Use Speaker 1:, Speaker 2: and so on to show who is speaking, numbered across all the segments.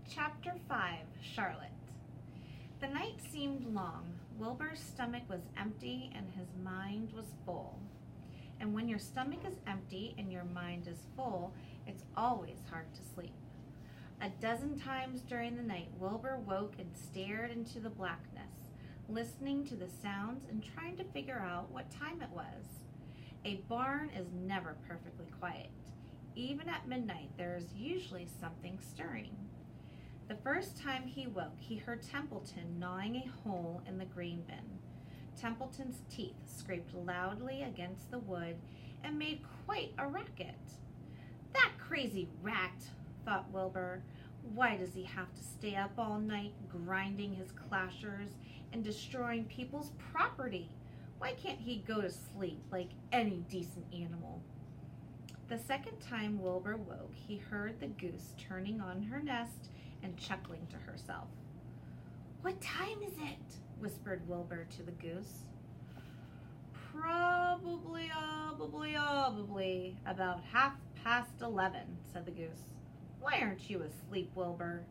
Speaker 1: Chapter 5, Charlotte. The night seemed long. Wilbur's stomach was empty and his mind was full. And when your stomach is empty and your mind is full, it's always hard to sleep. A dozen times during the night, Wilbur woke and stared into the blackness, listening to the sounds and trying to figure out what time it was. A barn is never perfectly quiet. Even at midnight, there is usually something stirring. The first time he woke, he heard Templeton gnawing a hole in the grain bin. Templeton's teeth scraped loudly against the wood and made quite a racket. "That crazy rat," thought Wilbur. "Why does he have to stay up all night grinding his clashers and destroying people's property? Why can't he go to sleep like any decent animal?" The second time Wilbur woke, he heard the goose turning on her nest and chuckling to herself. "What time is it?" whispered Wilbur to the goose. Probably about 11:30, said the goose. "Why aren't you asleep, Wilbur?"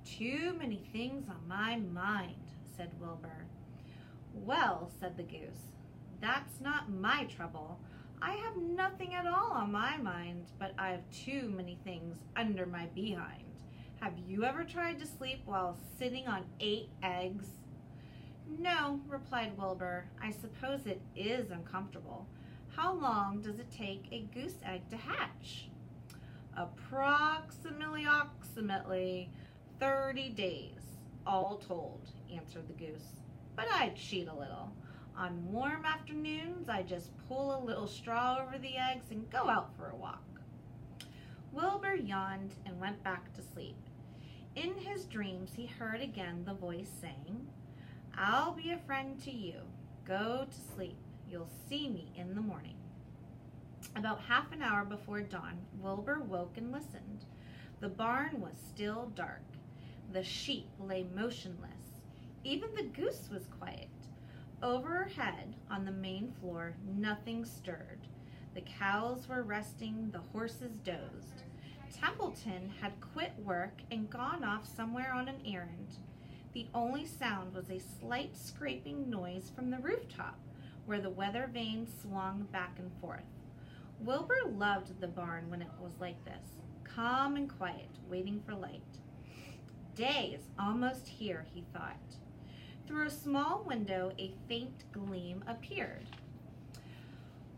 Speaker 1: "Too many things on my mind," said Wilbur. "Well," said the goose, "that's not my trouble. I have nothing at all on my mind, but I have too many things under my behind. Have you ever tried to sleep while sitting on 8 eggs? "No," replied Wilbur. "I suppose it is uncomfortable. How long does it take a goose egg to hatch?" Approximately 30 days, all told," answered the goose. "But I cheat a little. On warm afternoons, I just pull a little straw over the eggs and go out for a walk." Wilbur yawned and went back to sleep. In his dreams, he heard again the voice saying, "I'll be a friend to you. Go to sleep. You'll see me in the morning." About half an hour before dawn, Wilbur woke and listened. The barn was still dark. The sheep lay motionless. Even the goose was quiet. Overhead, on the main floor, nothing stirred. The cows were resting, the horses dozed. Templeton had quit work and gone off somewhere on an errand. The only sound was a slight scraping noise from the rooftop, where the weather vane swung back and forth. Wilbur loved the barn when it was like this, calm and quiet, waiting for light. Day is almost here, he thought. Through a small window, a faint gleam appeared.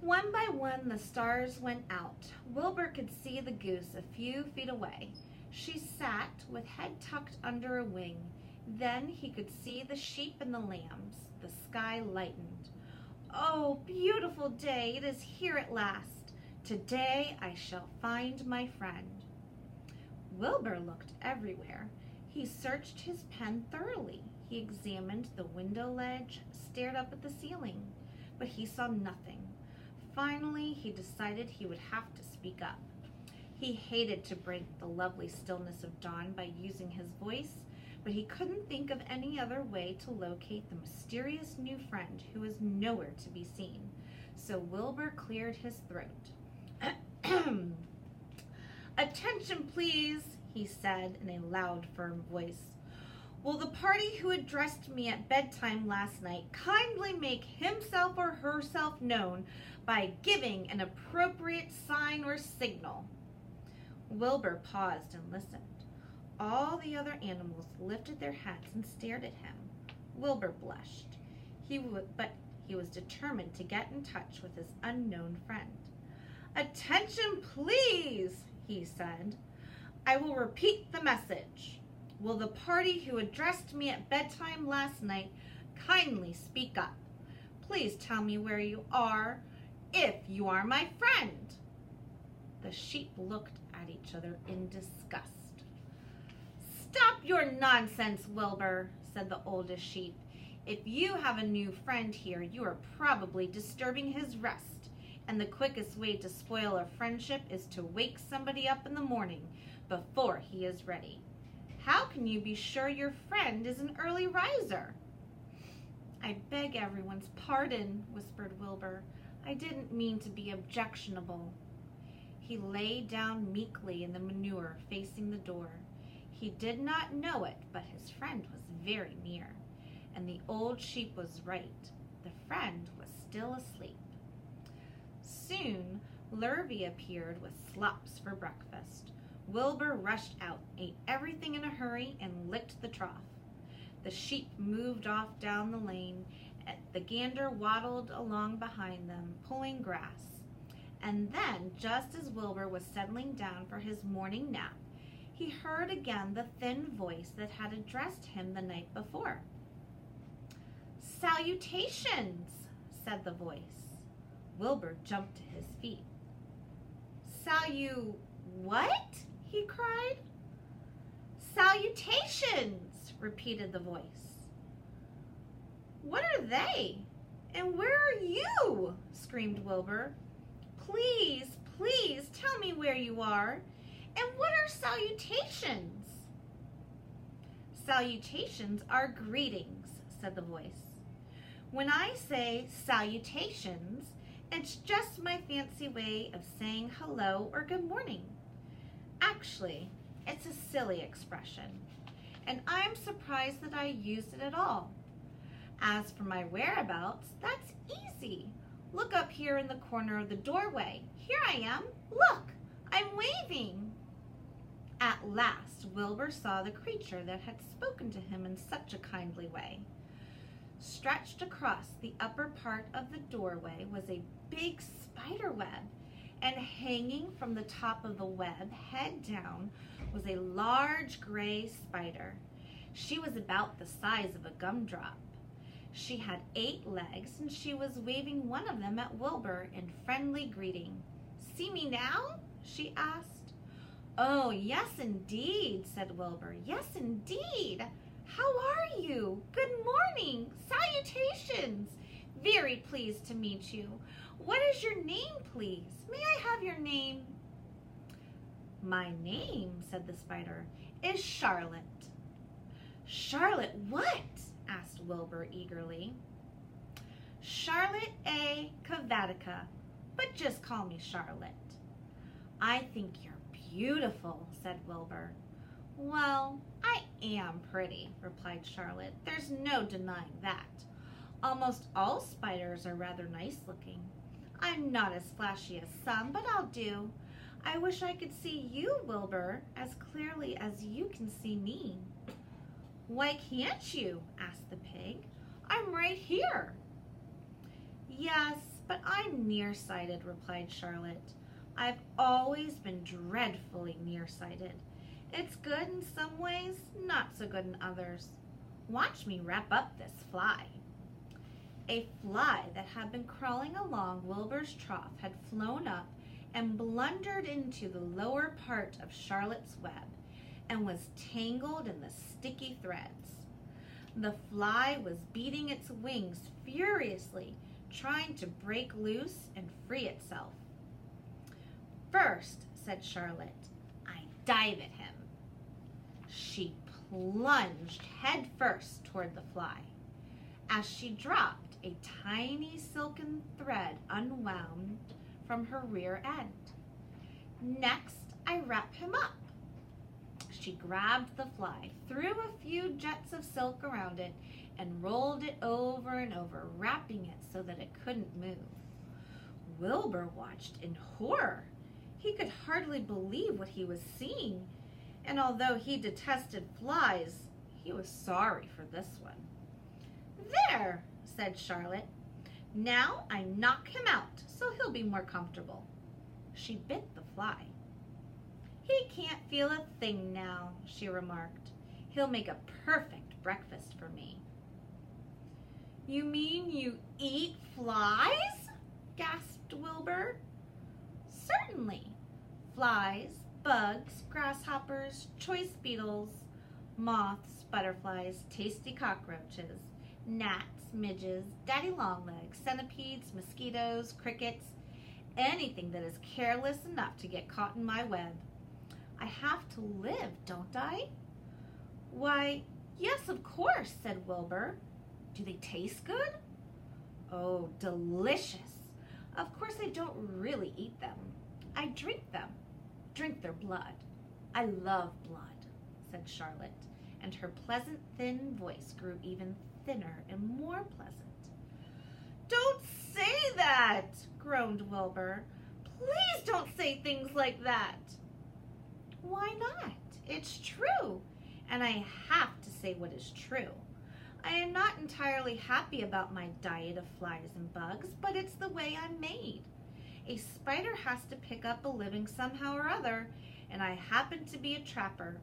Speaker 1: One by one, the stars went out. Wilbur could see the goose a few feet away. She sat with head tucked under a wing. Then he could see the sheep and the lambs. The sky lightened. "Oh, beautiful day! It is here at last. Today I shall find my friend." Wilbur looked everywhere. He searched his pen thoroughly. He examined the window ledge, stared up at the ceiling, but he saw nothing. Finally, he decided he would have to speak up. He hated to break the lovely stillness of dawn by using his voice, but he couldn't think of any other way to locate the mysterious new friend who was nowhere to be seen. So Wilbur cleared his throat. "Attention, please," he said in a loud, firm voice. "Will the party who addressed me at bedtime last night kindly make himself or herself known by giving an appropriate sign or signal?" Wilbur paused and listened. All the other animals lifted their heads and stared at him. Wilbur blushed. But he was determined to get in touch with his unknown friend. "Attention, please," he said. "I will repeat the message. Will the party who addressed me at bedtime last night kindly speak up? Please tell me where you are, if you are my friend." The sheep looked at each other in disgust. "Stop your nonsense, Wilbur," said the oldest sheep. "If you have a new friend here, you are probably disturbing his rest, and the quickest way to spoil a friendship is to wake somebody up in the morning before he is ready. How can you be sure your friend is an early riser?" "I beg everyone's pardon," whispered Wilbur. "I didn't mean to be objectionable." He lay down meekly in the manure facing the door. He did not know it, but his friend was very near, and the old sheep was right. The friend was still asleep. Soon, Lurvy appeared with slops for breakfast. Wilbur rushed out, ate everything in a hurry, and licked the trough. The sheep moved off down the lane. The gander waddled along behind them, pulling grass. And then, just as Wilbur was settling down for his morning nap, he heard again the thin voice that had addressed him the night before. "Salutations," said the voice. Wilbur jumped to his feet. What?" he cried. "Salutations," repeated the voice. "What are they? And where are you?" screamed Wilbur. "Please, please tell me where you are. And what are salutations?" "Salutations are greetings," said the voice. "When I say salutations, it's just my fancy way of saying hello or good morning. Actually, it's a silly expression, and I'm surprised that I used it at all. As for my whereabouts, that's easy. Look up here in the corner of the doorway. Here I am. Look, I'm waving." At last, Wilbur saw the creature that had spoken to him in such a kindly way. Stretched across the upper part of the doorway was a big spider web, and hanging from the top of the web, head down, was a large gray spider. She was about the size of a gumdrop. She had 8 legs, and she was waving one of them at Wilbur in friendly greeting. "See me now?" she asked. "Oh, yes, indeed," said Wilbur. "Yes, indeed. How are you? Good morning. Salutations. Very pleased to meet you. What is your name, please? May I have your name?" "My name," said the spider, "is Charlotte." "Charlotte what?" asked Wilbur eagerly. "Charlotte A. Cavatica, but just call me Charlotte." "I think you're beautiful," said Wilbur. "Well, I am pretty," replied Charlotte. "There's no denying that. Almost all spiders are rather nice looking. I'm not as flashy as some, but I'll do. I wish I could see you, Wilbur, as clearly as you can see me." "Why can't you?" asked the pig. "I'm right here." "Yes, but I'm nearsighted," replied Charlotte. "I've always been dreadfully nearsighted. It's good in some ways, not so good in others. Watch me wrap up this fly." A fly that had been crawling along Wilbur's trough had flown up and blundered into the lower part of Charlotte's web and was tangled in the sticky threads. The fly was beating its wings furiously, trying to break loose and free itself. "First," said Charlotte, "I dive at him." She plunged head first toward the fly. As she dropped, a tiny silken thread unwound from her rear end. "Next, I wrap him up." She grabbed the fly, threw a few jets of silk around it, and rolled it over and over, wrapping it so that it couldn't move. Wilbur watched in horror. He could hardly believe what he was seeing, and although he detested flies, he was sorry for this one. "There," said Charlotte. "Now I knock him out, so he'll be more comfortable." She bit the fly. "He can't feel a thing now," she remarked. "He'll make a perfect breakfast for me." "You mean you eat flies?" gasped Wilbur. "Certainly. Flies, bugs, grasshoppers, choice beetles, moths, butterflies, tasty cockroaches, gnats, midges, daddy-long-legs, centipedes, mosquitoes, crickets, anything that is careless enough to get caught in my web. I have to live, don't I?" "Why, yes, of course," said Wilbur. "Do they taste good?" "Oh, delicious. Of course I don't really eat them. I drink them, drink their blood. I love blood," said Charlotte, and her pleasant, thin voice grew even thinner and more pleasant. "Don't say that," groaned Wilbur. "Please don't say things like that." "Why not? It's true, and I have to say what is true. I am not entirely happy about my diet of flies and bugs, but it's the way I'm made. A spider has to pick up a living somehow or other, and I happen to be a trapper.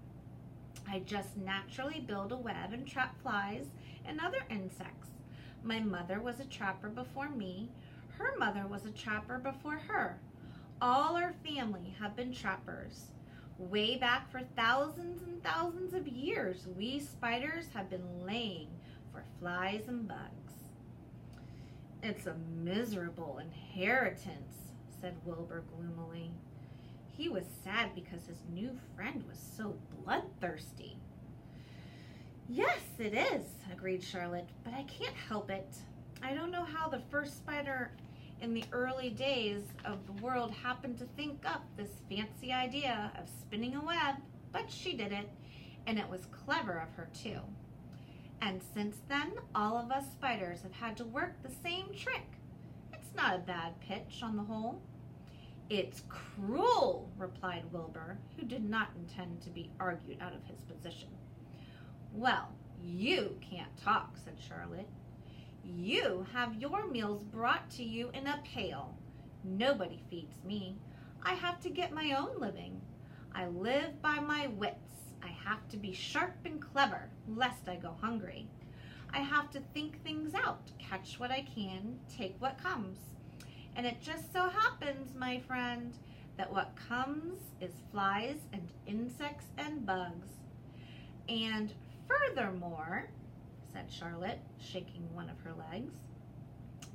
Speaker 1: I just naturally build a web and trap flies and other insects. My mother was a trapper before me. Her mother was a trapper before her. All our family have been trappers. Way back for thousands and thousands of years, we spiders have been laying for flies and bugs." "It's a miserable inheritance," said Wilbur gloomily. He was sad because his new friend was so bloodthirsty. "Yes, it is," agreed Charlotte, "but I can't help it. I don't know how the first spider in the early days of the world happened to think up this fancy idea of spinning a web, but she did it, and it was clever of her too. And since then, all of us spiders have had to work the same trick. It's not a bad pitch on the whole." "It's cruel," replied Wilbur, who did not intend to be argued out of his position. "Well, you can't talk," said Charlotte. "You have your meals brought to you in a pail. Nobody feeds me. I have to get my own living. I live by my wits. I have to be sharp and clever, lest I go hungry. I have to think things out, catch what I can, take what comes. And it just so happens, my friend, that what comes is flies and insects and bugs. And furthermore," said Charlotte, shaking one of her legs,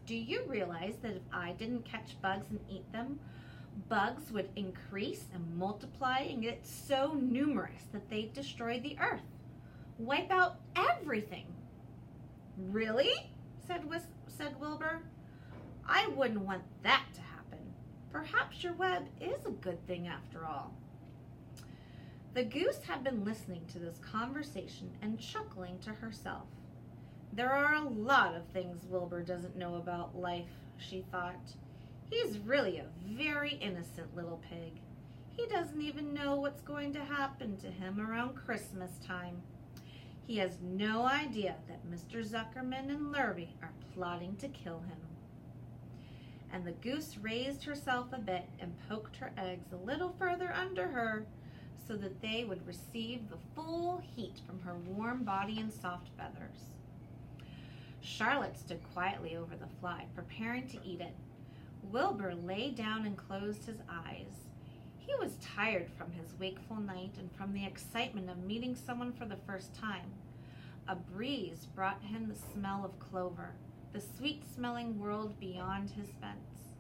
Speaker 1: "do you realize that if I didn't catch bugs and eat them, bugs would increase and multiply and get so numerous that they'd destroy the earth, wipe out everything?" "Really?" said Wilbur. "I wouldn't want that to happen. Perhaps your web is a good thing after all." The goose had been listening to this conversation and chuckling to herself. "There are a lot of things Wilbur doesn't know about life," she thought. "He's really a very innocent little pig. He doesn't even know what's going to happen to him around Christmas time. He has no idea that Mr. Zuckerman and Lurvy are plotting to kill him." And the goose raised herself a bit and poked her eggs a little further under her so that they would receive the full heat from her warm body and soft feathers. Charlotte stood quietly over the fly, preparing to eat it. Wilbur lay down and closed his eyes. He was tired from his wakeful night and from the excitement of meeting someone for the first time. A breeze brought him the smell of clover, the sweet-smelling world beyond his fence.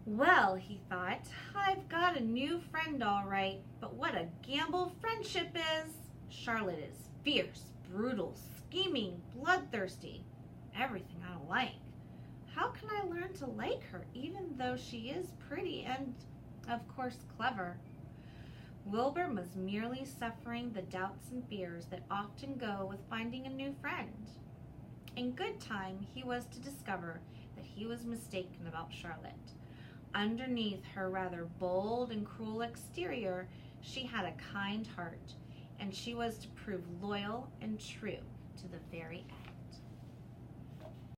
Speaker 1: "Well," he thought, "I've got a new friend all right, but what a gamble friendship is! Charlotte is fierce, brutal, scheming, bloodthirsty, everything I don't like. How can I learn to like her, even though she is pretty and, of course, clever?" Wilbur was merely suffering the doubts and fears that often go with finding a new friend. In good time, he was to discover that he was mistaken about Charlotte. Underneath her rather bold and cruel exterior, she had a kind heart, and she was to prove loyal and true to the very end.